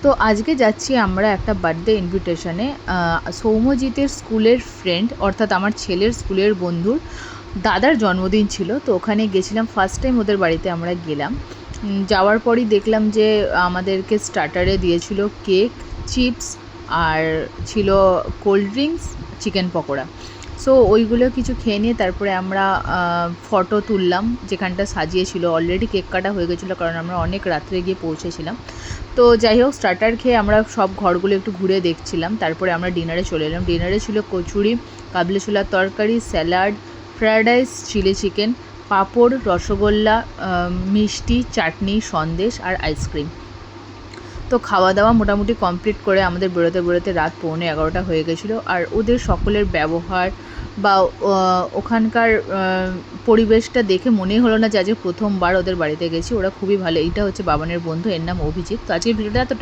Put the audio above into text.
তো আজকে যাচ্ছি আমরা একটা বার্থডে ইনভিটেশনে। সৌম্যজিতের স্কুলের ফ্রেন্ড, অর্থাৎ আমার ছেলের স্কুলের বন্ধুর দাদার জন্মদিন ছিল। তো ওখানে গেছিলাম, ফার্স্ট টাইম ওদের বাড়িতে আমরা গেলাম। যাওয়ার পরই দেখলাম যে আমাদেরকে স্টার্টারে দিয়েছিল কেক, চিপস, আর ছিল cold drinks, chicken pakora. So ওইগুলো কিছু খেয়ে নিয়ে তারপরে আমরা ফটো তুললাম। যেখানটা সাজিয়েছিল অলরেডি কেক কাটা হয়ে গেছিলো, কারণ আমরা অনেক রাত্রে গিয়ে পৌঁছেছিলাম। তো যাই হোক, স্টার্টার খেয়ে আমরা সব ঘরগুলো একটু ঘুরে দেখছিলাম। তারপরে আমরা ডিনারে চলে এলাম। ডিনারে ছিল কচুরি, কাবলি ছোলার তরকারি, salad, fried rice, chilli chicken, papad, rasgulla, মিষ্টি, চাটনি, সন্দেশ আর আইসক্রিম। তো খাওয়া দাওয়া মোটামুটি কমপ্লিট করে আমাদের বেরোতে বেরোতে রাত 11:15 হয়ে গেছিলো। আর ওদের সকলের ব্যবহার বা ওখানকার পরিবেশটা দেখে মনেই হলো না যে আজকে প্রথমবার ওদের বাড়িতে গেছি। ওরা খুবই ভালো। এইটা হচ্ছে বাবানের বন্ধু, এর নাম অভিজিৎ। তো আজকের ভিডিওটা এতটা।